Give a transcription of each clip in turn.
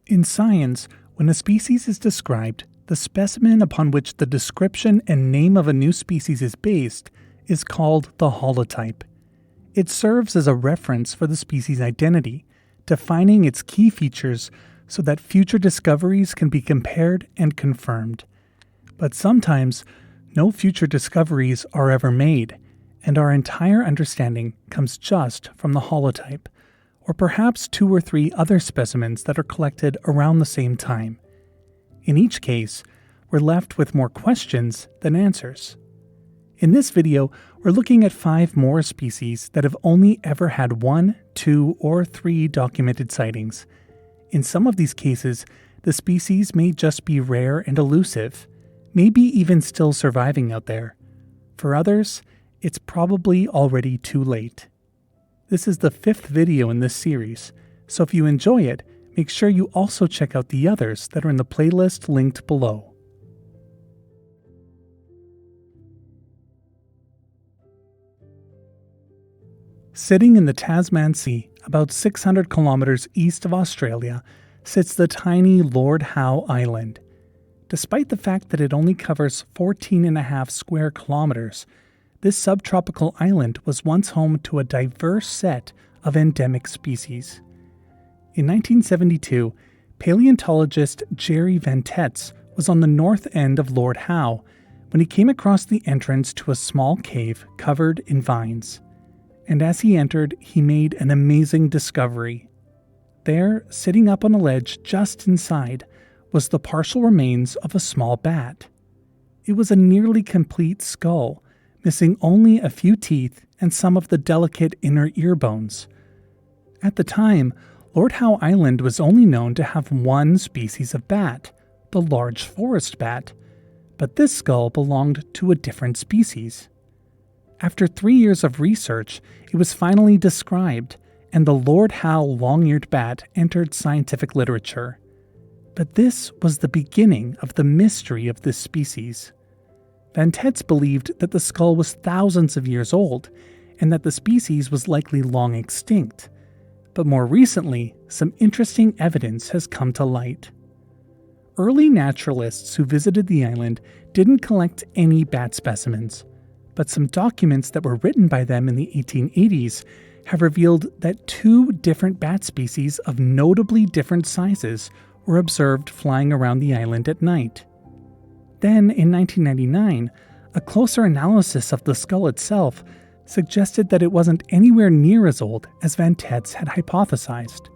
In science, when a species is described, the specimen upon which the description and name of a new species is based is called the holotype. It serves as a reference for the species' identity, defining its key features so that future discoveries can be compared and confirmed. But sometimes, no future discoveries are ever made, and our entire understanding comes just from the holotype, or perhaps 2 or 3 other specimens that are collected around the same time. In each case, we're left with more questions than answers. In this video, we're looking at 5 more species that have only ever had 1, 2, or 3 documented sightings. In some of these cases, the species may just be rare and elusive, maybe even still surviving out there. For others, it's probably already too late. This is the 5th video in this series, so if you enjoy it, make sure you also check out the others that are in the playlist linked below. Sitting in the Tasman Sea, about 600 kilometers east of Australia, sits the tiny Lord Howe Island. Despite the fact that it only covers 14.5 square kilometers, this subtropical island was once home to a diverse set of endemic species. In 1972, paleontologist Jerry Van Tetz was on the north end of Lord Howe when he came across the entrance to a small cave covered in vines. And as he entered, he made an amazing discovery. There, sitting up on a ledge just inside, was the partial remains of a small bat. It was a nearly complete skull, missing only a few teeth and some of the delicate inner ear bones. At the time, Lord Howe Island was only known to have 1 species of bat, the large forest bat, but this skull belonged to a different species. After 3 years of research, it was finally described, and the Lord Howe long-eared bat entered scientific literature. But this was the beginning of the mystery of this species. Van Tetz believed that the skull was thousands of years old, and that the species was likely long extinct. But more recently, some interesting evidence has come to light. Early naturalists who visited the island didn't collect any bat specimens, but some documents that were written by them in the 1880s have revealed that 2 different bat species of notably different sizes were observed flying around the island at night. Then, in 1999, a closer analysis of the skull itself suggested that it wasn't anywhere near as old as Van Tetz had hypothesized.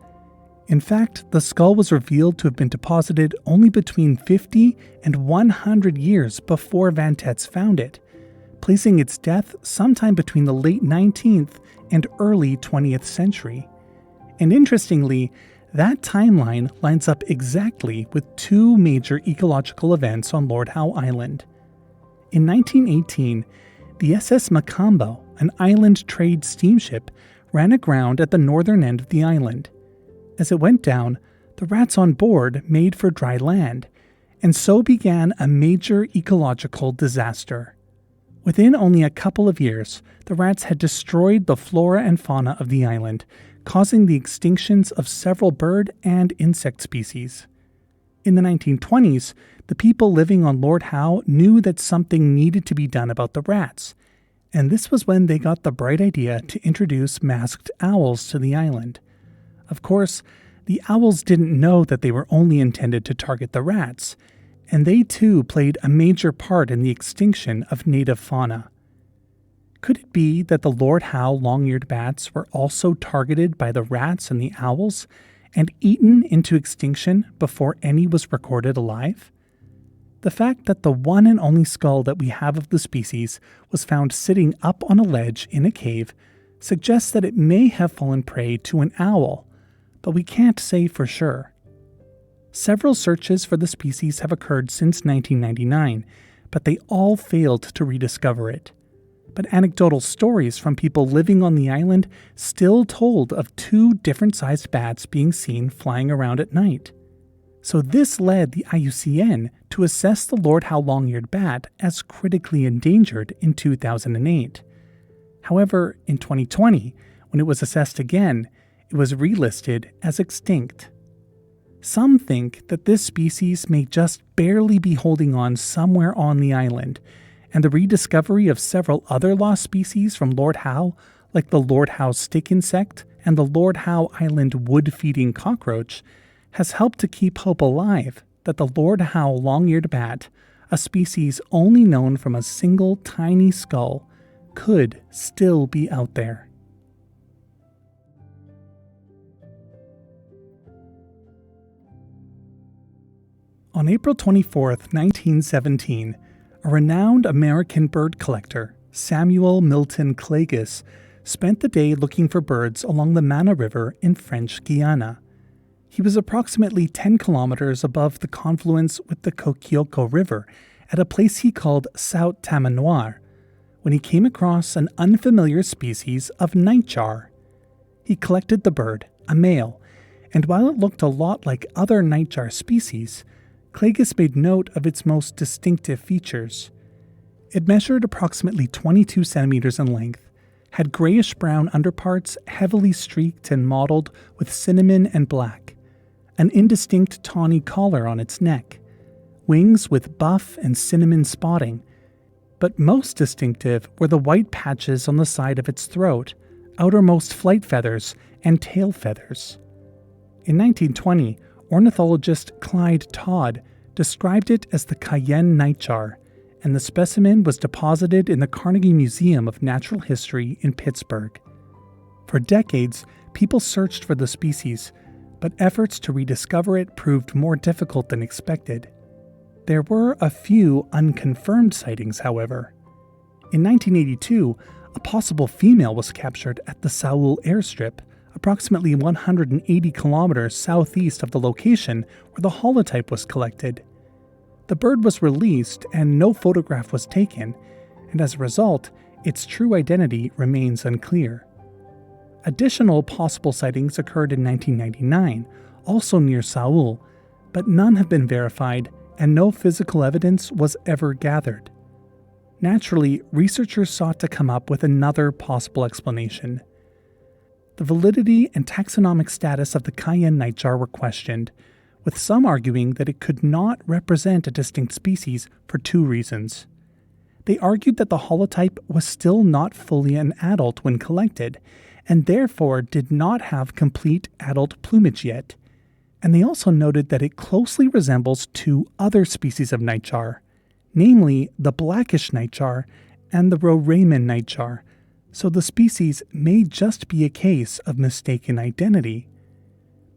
In fact, the skull was revealed to have been deposited only between 50 and 100 years before Van Tetz found it, placing its death sometime between the late 19th and early 20th century. And interestingly, that timeline lines up exactly with 2 major ecological events on Lord Howe Island. In 1918, the SS Macambo, an island trade steamship, ran aground at the northern end of the island. As it went down, the rats on board made for dry land, and so began a major ecological disaster. Within only a couple of years, the rats had destroyed the flora and fauna of the island, causing the extinctions of several bird and insect species. In the 1920s, the people living on Lord Howe knew that something needed to be done about the rats, and this was when they got the bright idea to introduce masked owls to the island. Of course, the owls didn't know that they were only intended to target the rats, and they too played a major part in the extinction of native fauna. Could it be that the Lord Howe long-eared bats were also targeted by the rats and the owls and eaten into extinction before any was recorded alive? The fact that the one and only skull that we have of the species was found sitting up on a ledge in a cave suggests that it may have fallen prey to an owl, but we can't say for sure. Several searches for the species have occurred since 1999, but they all failed to rediscover it. But anecdotal stories from people living on the island still told of 2 different-sized bats being seen flying around at night. So this led the IUCN to assess the Lord Howe long-eared bat as critically endangered in 2008. However, in 2020, when it was assessed again, it was relisted as extinct. Some think that this species may just barely be holding on somewhere on the island, and the rediscovery of several other lost species from Lord Howe, like the Lord Howe stick insect and the Lord Howe Island wood-feeding cockroach, has helped to keep hope alive that the Lord Howe long-eared bat, a species only known from a single tiny skull, could still be out there. On April 24, 1917, a renowned American bird collector, Samuel Milton Clagis, spent the day looking for birds along the Mana River in French Guiana. He was approximately 10 kilometers above the confluence with the Coquioco River at a place he called Saut Tamanoir, when he came across an unfamiliar species of nightjar. He collected the bird, a male, and while it looked a lot like other nightjar species, Clagis made note of its most distinctive features. It measured approximately 22 centimeters in length, had grayish-brown underparts heavily streaked and mottled with cinnamon and black, an indistinct tawny collar on its neck, wings with buff and cinnamon spotting, but most distinctive were the white patches on the side of its throat, outermost flight feathers, and tail feathers. In 1920, ornithologist Clyde Todd described it as the Cayenne Nightjar, and the specimen was deposited in the Carnegie Museum of Natural History in Pittsburgh. For decades, people searched for the species, but efforts to rediscover it proved more difficult than expected. There were a few unconfirmed sightings, however. In 1982, a possible female was captured at the Saul airstrip, approximately 180 kilometers southeast of the location where the holotype was collected. The bird was released and no photograph was taken, and as a result, its true identity remains unclear. Additional possible sightings occurred in 1999, also near Saul, but none have been verified and no physical evidence was ever gathered. Naturally, researchers sought to come up with another possible explanation. The validity and taxonomic status of the Cayenne nightjar were questioned, with some arguing that it could not represent a distinct species for two reasons. They argued that the holotype was still not fully an adult when collected, and therefore did not have complete adult plumage yet, and they also noted that it closely resembles two other species of nightjar, namely the blackish nightjar and the Roraima nightjar, so the species may just be a case of mistaken identity.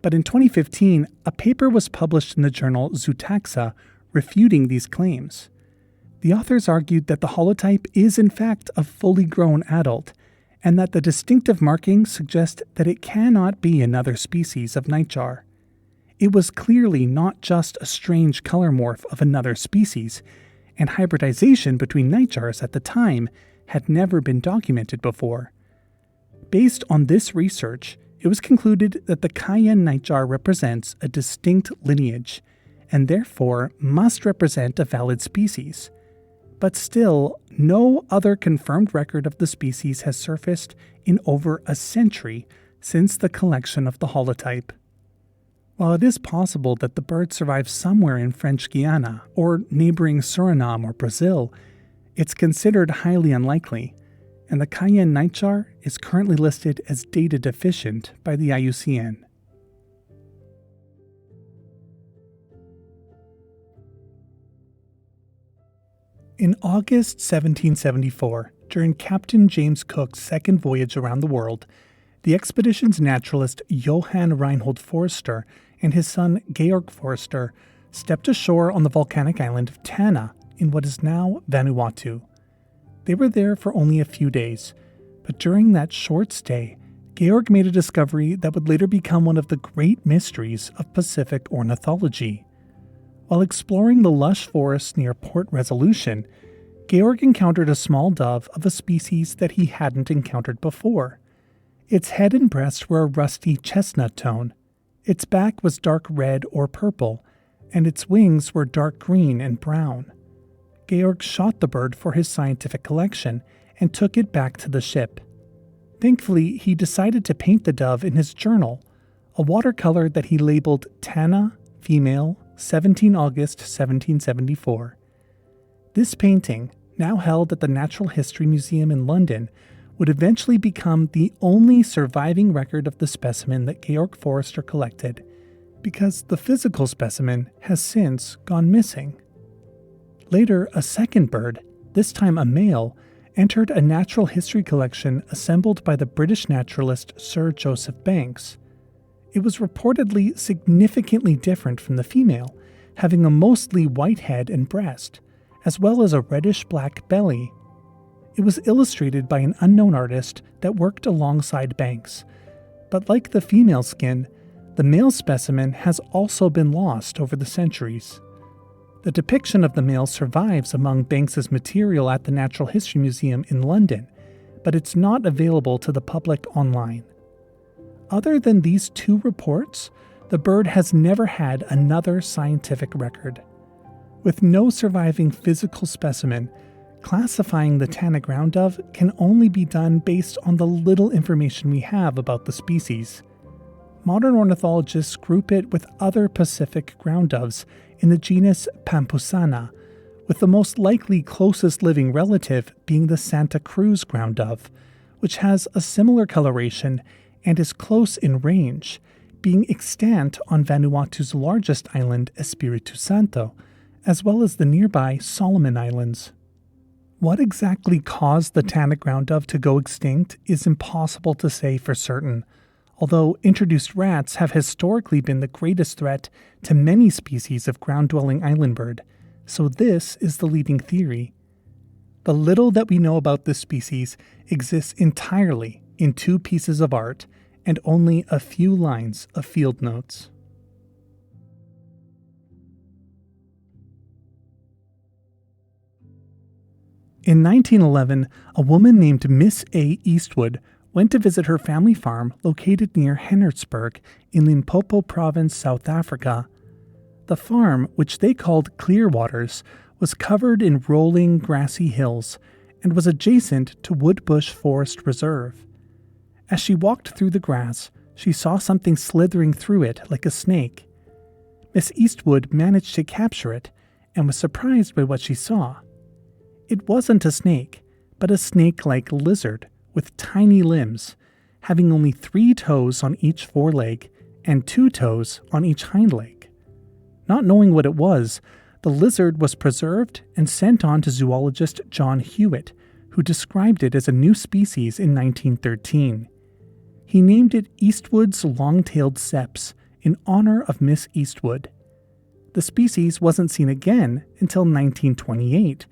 But in 2015, a paper was published in the journal Zootaxa refuting these claims. The authors argued that the holotype is in fact a fully grown adult, and that the distinctive markings suggest that it cannot be another species of nightjar. It was clearly not just a strange color morph of another species, and hybridization between nightjars at the time had never been documented before. Based on this research, it was concluded that the Cayenne nightjar represents a distinct lineage, and therefore must represent a valid species. But still, no other confirmed record of the species has surfaced in over a century since the collection of the holotype. While it is possible that the bird survived somewhere in French Guiana or neighboring Suriname or Brazil, it's considered highly unlikely, and the Cayenne nightjar is currently listed as data deficient by the IUCN. In August 1774, during Captain James Cook's second voyage around the world, the expedition's naturalist Johann Reinhold Forster and his son Georg Forster stepped ashore on the volcanic island of Tanna in what is now Vanuatu. They were there for only a few days, but during that short stay, Georg made a discovery that would later become one of the great mysteries of Pacific ornithology. While exploring the lush forests near Port Resolution, Georg encountered a small dove of a species that he hadn't encountered before. Its head and breast were a rusty chestnut tone, its back was dark red or purple, and its wings were dark green and brown. Georg shot the bird for his scientific collection and took it back to the ship. Thankfully, he decided to paint the dove in his journal, a watercolor that he labeled Tanna, female, 17 August 1774. This painting, now held at the Natural History Museum in London, would eventually become the only surviving record of the specimen that Georg Forster collected, because the physical specimen has since gone missing. Later, a second bird, this time a male, entered a natural history collection assembled by the British naturalist Sir Joseph Banks. It was reportedly significantly different from the female, having a mostly white head and breast, as well as a reddish-black belly. It was illustrated by an unknown artist that worked alongside Banks, but like the female skin, the male specimen has also been lost over the centuries. The depiction of the male survives among Banks's material at the Natural History Museum in London, but it's not available to the public online. Other than these two reports, the bird has never had another scientific record. With no surviving physical specimen, classifying the Tanna ground dove can only be done based on the little information we have about the species. Modern ornithologists group it with other Pacific ground doves in the genus Pampusana, with the most likely closest living relative being the Santa Cruz ground dove, which has a similar coloration and is close in range, being extant on Vanuatu's largest island, Espiritu Santo, as well as the nearby Solomon Islands. What exactly caused the Tanna ground dove to go extinct is impossible to say for certain, although introduced rats have historically been the greatest threat to many species of ground-dwelling island bird, so this is the leading theory. The little that we know about this species exists entirely in 2 pieces of art and only a few lines of field notes. In 1911, a woman named Miss A. Eastwood went to visit her family farm located near Hennertsburg in Limpopo Province, South Africa. The farm, which they called Clearwaters, was covered in rolling, grassy hills and was adjacent to Woodbush Forest Reserve. As she walked through the grass, she saw something slithering through it like a snake. Miss Eastwood managed to capture it and was surprised by what she saw. It wasn't a snake, but a snake-like lizard with tiny limbs, having only 3 toes on each foreleg and 2 toes on each hind leg. Not knowing what it was, the lizard was preserved and sent on to zoologist John Hewitt, who described it as a new species in 1913. He named it Eastwood's Longtailed Seps in honor of Miss Eastwood. The species wasn't seen again until 1928,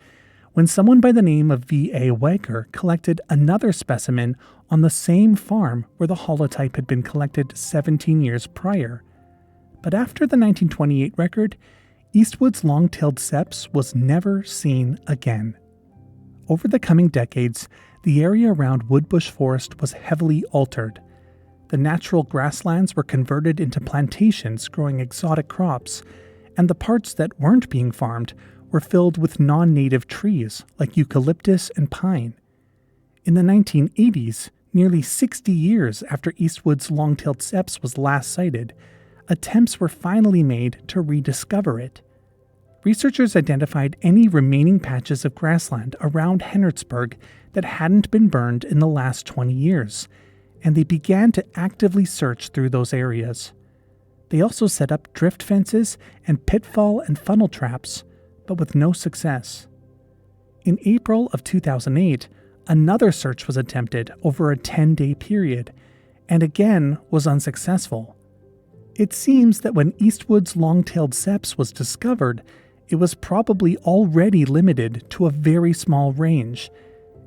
when someone by the name of V.A. Wagger collected another specimen on the same farm where the holotype had been collected 17 years prior. But after the 1928 record, Eastwood's long-tailed Seps was never seen again. Over the coming decades, the area around Woodbush Forest was heavily altered. The natural grasslands were converted into plantations growing exotic crops, and the parts that weren't being farmed were filled with non-native trees like eucalyptus and pine. In the 1980s, nearly 60 years after Eastwood's long-tailed Seps was last sighted, attempts were finally made to rediscover it. Researchers identified any remaining patches of grassland around Hennertsburg that hadn't been burned in the last 20 years, and they began to actively search through those areas. They also set up drift fences and pitfall and funnel traps, but with no success. In April of 2008, another search was attempted over a 10-day period, and again was unsuccessful. It seems that when Eastwood's long-tailed Seps was discovered, it was probably already limited to a very small range,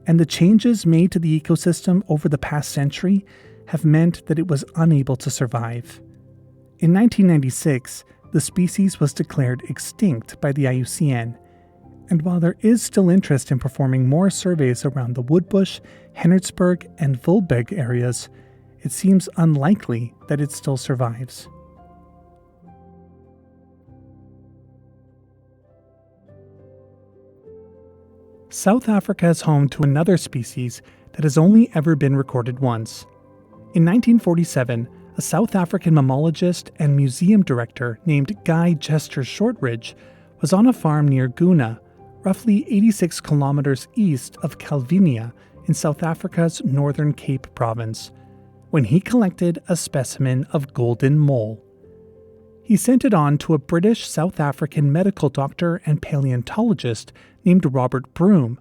and the changes made to the ecosystem over the past century have meant that it was unable to survive. In 1996, the species was declared extinct by the IUCN, and while there is still interest in performing more surveys around the Woodbush, Hennertsburg, and Vulbeg areas, it seems unlikely that it still survives. South Africa is home to another species that has only ever been recorded once. In 1947, a South African mammologist and museum director named Guy Jester Shortridge was on a farm near Guna, roughly 86 kilometers east of Calvinia in South Africa's Northern Cape province, when he collected a specimen of golden mole. He sent it on to a British South African medical doctor and paleontologist named Robert Broom,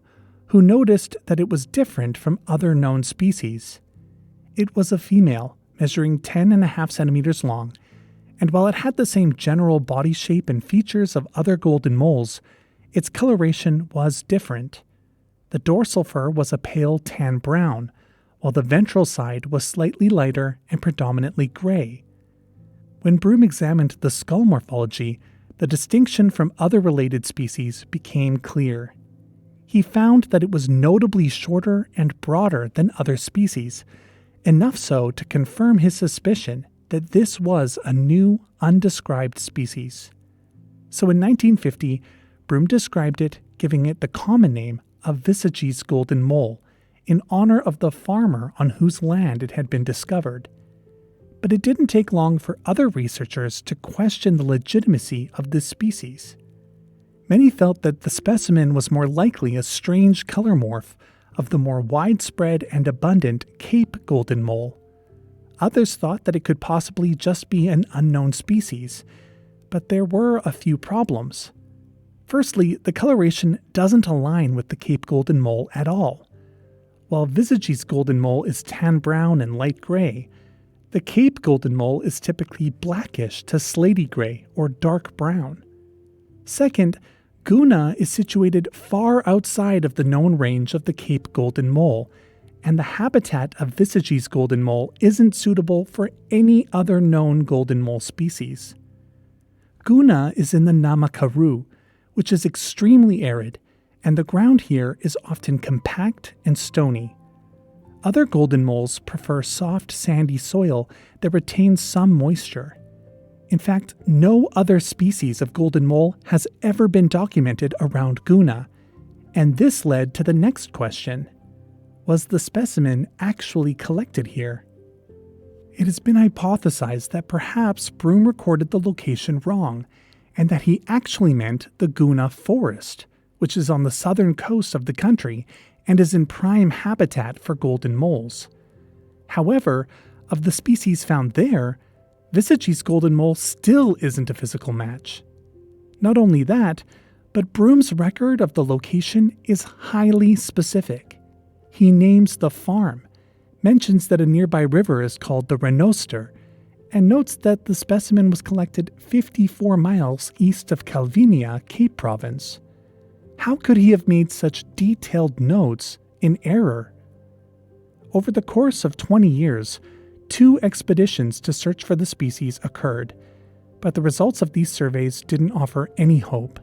who noticed that it was different from other known species. It was a female, measuring 10.5 centimeters long, and while it had the same general body shape and features of other golden moles, its coloration was different. The dorsal fur was a pale tan brown, while the ventral side was slightly lighter and predominantly gray. When Broom examined the skull morphology, the distinction from other related species became clear. He found that it was notably shorter and broader than other species, enough so to confirm his suspicion that this was a new, undescribed species. So in 1950, Broom described it, giving it the common name of Visagie's golden mole, in honor of the farmer on whose land it had been discovered. But it didn't take long for other researchers to question the legitimacy of this species. Many felt that the specimen was more likely a strange color morph of the more widespread and abundant Cape golden mole. Others thought that it could possibly just be an unknown species, but there were a few problems. Firstly, the coloration doesn't align with the Cape golden mole at all. While Visagie's golden mole is tan brown and light gray, the Cape golden mole is typically blackish to slaty gray or dark brown. Second, Guna is situated far outside of the known range of the Cape golden mole, and the habitat of Visagie's golden mole isn't suitable for any other known golden mole species. Guna is in the Namakaru, which is extremely arid, and the ground here is often compact and stony. Other golden moles prefer soft, sandy soil that retains some moisture. In fact, no other species of golden mole has ever been documented around Guna, and this led to the next question. Was the specimen actually collected here? It has been hypothesized that perhaps Broom recorded the location wrong, and that he actually meant the Guna forest, which is on the southern coast of the country and is in prime habitat for golden moles. However, of the species found there, Visagie's golden mole still isn't a physical match. Not only that, but Broom's record of the location is highly specific. He names the farm, mentions that a nearby river is called the Renoster, and notes that the specimen was collected 54 miles east of Calvinia, Cape Province. How could he have made such detailed notes in error? Over the course of 20 years, 2 expeditions to search for the species occurred, but the results of these surveys didn't offer any hope.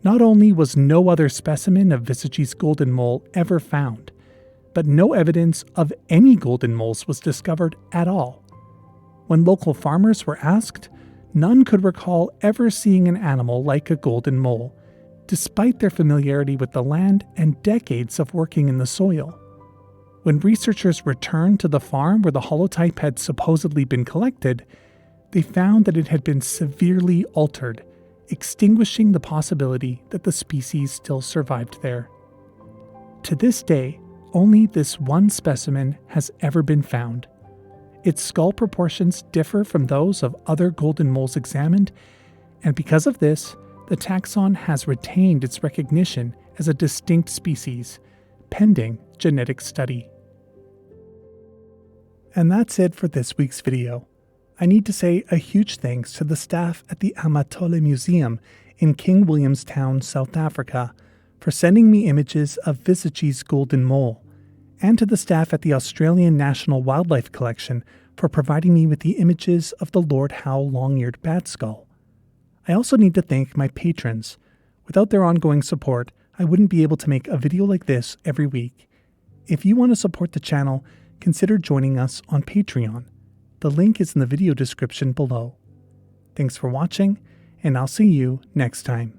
Not only was no other specimen of Visagie's golden mole ever found, but no evidence of any golden moles was discovered at all. When local farmers were asked, none could recall ever seeing an animal like a golden mole, despite their familiarity with the land and decades of working in the soil. When researchers returned to the farm where the holotype had supposedly been collected, they found that it had been severely altered, extinguishing the possibility that the species still survived there. To this day, only this one specimen has ever been found. Its skull proportions differ from those of other golden moles examined, and because of this, the taxon has retained its recognition as a distinct species, pending genetic study. And that's it for this week's video. I need to say a huge thanks to the staff at the Amatole Museum in King Williamstown, South Africa, for sending me images of Visagie's golden mole, and to the staff at the Australian National Wildlife Collection for providing me with the images of the Lord Howe long-eared bat skull. I also need to thank my patrons. Without their ongoing support, I wouldn't be able to make a video like this every week. If you want to support the channel, consider joining us on Patreon. The link is in the video description below. Thanks for watching, and I'll see you next time.